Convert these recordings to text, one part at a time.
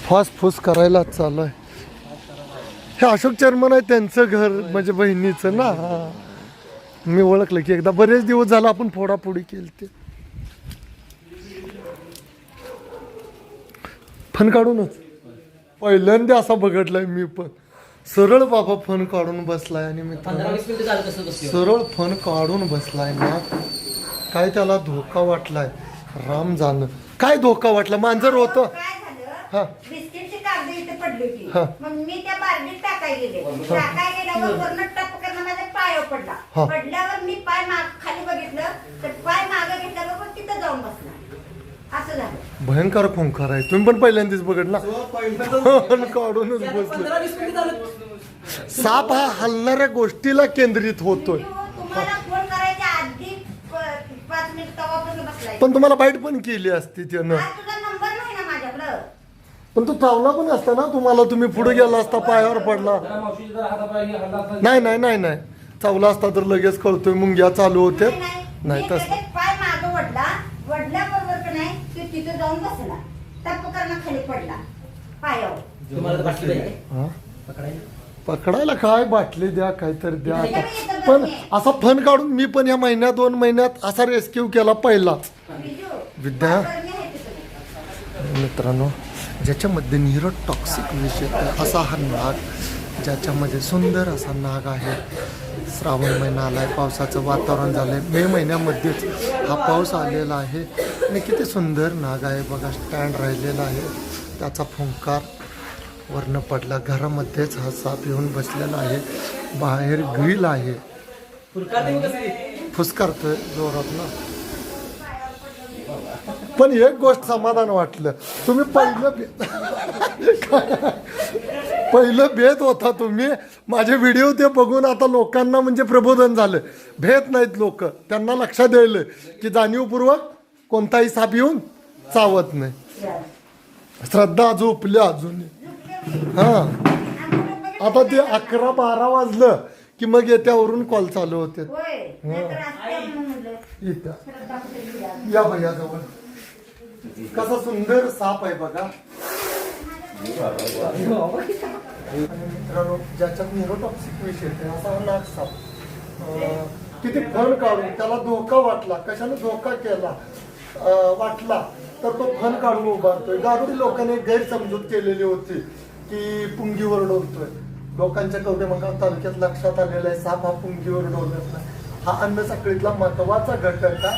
फूस करायला चालू आहे. हे अशोक चर्मन आहे त्यांचं घर म्हणजे बहिणीचं ना. हा मी ओळखलं की एकदा बरेच दिवस झाला आपण फोडाफोडी केली ते फन काढूनच पहिल्यांदा असा बघितलाय मी पण. सरळ बाबा फन काढून बसलाय आणि मी सरळ फन काढून बसलाय ना. काय त्याला धोका वाटलाय राम जाणं. काय धोका वाटला? मांजर होतं. हा बिस्किटची कागद इथे पडली होती. हा. मग मी त्या बार्डीत टाकाय गेल्यावर वरनं टप करणं माझ्या पायावर पडला. हा. पडल्यावर मी पाय खाली बघितलं तर पाय मागे घेतल्यावर पण तिथं जाऊन बसला. असं झालं. भयंकर खोंकार आहे. तुम्ही पण पहिल्यांदाच बघितला फन काढूनच बसलो. साप हा हलणाऱ्या गोष्टीला केंद्रित होतोय. तुम्हाला फोन करायच्या आधी 5 मिनिट तवापासून बसलाय. पण तुम्हाला बाईट पण केली असती त्यानं. आज तुझा नंबर नाही ना माझ्याकडं. पण तो चावला पण असता ना तुम्हाला. तुम्ही पुढे गेला असता पायावर पडला. नाही नाही नाही नाही चावला असता तर लगेच कळतोय. मुंग्या चालू होते. नाही मी तसं लगेच पाय मागं वडल्याबरोबर का नाही ते तिथं जाऊन बसला. टप करणं खाली पडला पायावर. हा? पकडायला काय बाटली द्या काहीतरी द्या आता. पण असा फन काढून मी पण या महिन्यात 2 महिन्यात असा रेस्क्यू केला पहिलाच. विद्या मित्रांनो ज्याच्यामध्ये न्यूरोटॉक्सिक विषय असा हा नाग, ज्याच्यामध्ये सुंदर असा नाग आहे. श्रावण महिना आलाय, पावसाचं वातावरण झालंय. मे महिन्यामध्येच हा पाऊस आलेला आहे आणि किती सुंदर नाग आहे बघा. स्टँड राहिलेला आहे, त्याचा फुंकार वर्ण पडला. घरामध्येच हा साप येऊन बसलेला आहे. बाहेर ग्रिल आहे. फुसकारतोय जोरात ना. पण एक गोष्ट समाधान वाटलं. तुम्ही पहिलं भेट होता तुम्ही. माझे व्हिडिओ ते बघून आता लोकांना म्हणजे प्रबोधन झालं. भेट नाहीत लोक, त्यांना लक्षात द्यायला की जाणीवपूर्वक कोणताही साप येऊन चावत नाही. श्रद्धा झोपल्या अजून. हा आता ते 11-12 वाजलं की मग येत्यावरून कॉल चालू होते. या भैया जवळ कसा सुंदर साप आहे बघा. मित्रांनो ज्याच्यात न्यूरोटॉक्सिक विषय असा हा नाग साप किती फन काढून त्याला धोका वाटला. कशाने धोका केला वाटला तर तो फन काढून उभारतोय. गारुडी लोकांनी गैरसमजूत केलेली होती की पुंगीवर डोलतोय. लोकांच्या कवडे मग तालुक्यात लक्षात आलेला आहे साप हा पुंगीवर डोलत नाही. हा अन्न साखळीतला महत्वाचा घटक आहे.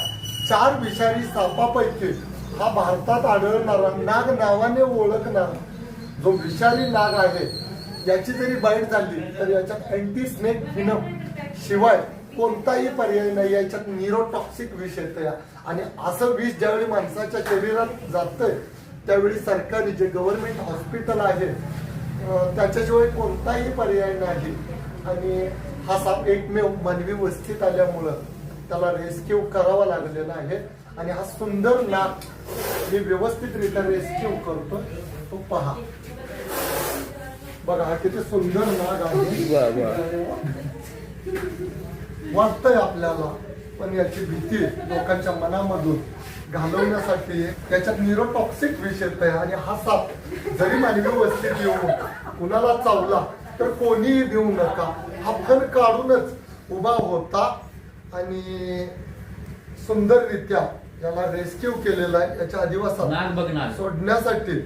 4 विषारी सापापैकी हा भारतात आढळणारा नाग नावाने ओळखणारा जो विषारी नाग आहे. याची जरी बाईट झाली तर याच्यात अँटी स्नेक व्हेनम शिवाय कोणताही पर्याय नाही. याच्यात न्यूरोटॉक्सिक विष येतं. आणि असं विष ज्यावेळी माणसाच्या शरीरात जातंय त्यावेळी सरकारी जे गव्हर्नमेंट हॉस्पिटल आहे त्याच्याशिवाय कोणताही पर्याय नाही. आणि हा साप एकमेव मानवी वस्तीत आल्यामुळं त्याला रेस्क्यू करावा लागलेला आहे. आणि हा सुंदर नाग मी व्यवस्थितरित्या रेस्क्यू करतो. तो पहा बघा हा किती सुंदर नाग आहे. वाटतंय आपल्याला पण याची भीती लोकांच्या मनामधून घालवण्यासाठी त्याच्यात न्यूरोटॉक्सिक विष येत आहे. आणि हा साप जरी मानवी वस्तीत येऊन कुणाला चावला तर कोणीही भिवू नका. हा फन काढूनच उभा होता आणि सुंदररित्या याला रेस्क्यू केलेला आहे. याच्या आदिवासात सोडण्यासाठी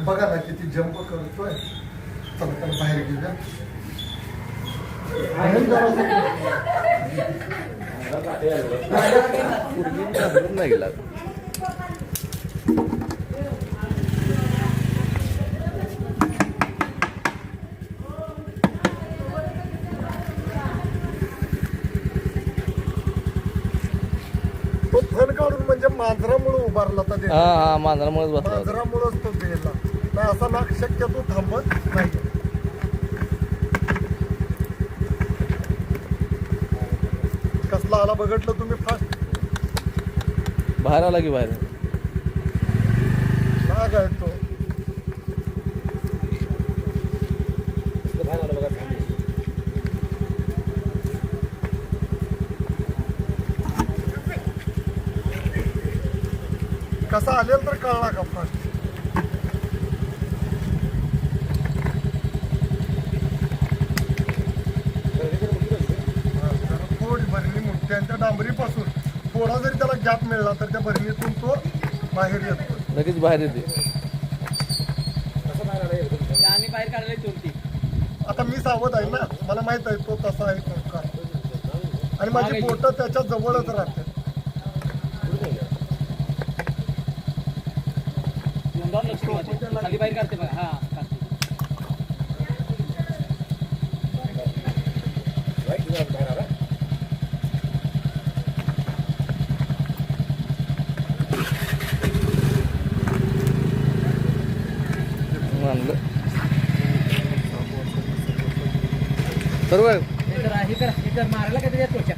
बघा ना किती जंप करतोय. चला बाहेर गेल्या तो फन काढून म्हणजे मांजरामुळे उभारला होता. हा मांजरामुळेच बसला. मांजरामुळेच तो बेला नाही. असा नाग शक्यतो थांबत नाही. कसला आला बघितलं तुम्ही फास्ट बाहेर आला की बाहेर नाग आहे तो. कसा आलेल तर कळला का फास्ट थोडी भरणी मोठी आणि त्या डांबरीपासून थोडा जरी त्याला गॅप मिळला तर त्या भरणीतून तो बाहेर येतो. लगेच बाहेर येते. आणि बाहेर काढायला चोरती. आता मी सावध आहे ना, मला माहित आहे तो तसा आहे तो का, आणि माझी बोटं त्याच्या जवळच राहते. नोंदवून लक्ष ठेवा. खाली बाहेर काढते बघा. हा काढते. आणलं सर्व हे करा, हे करा, हे करा. मारायला काय त्याच्या त्वचा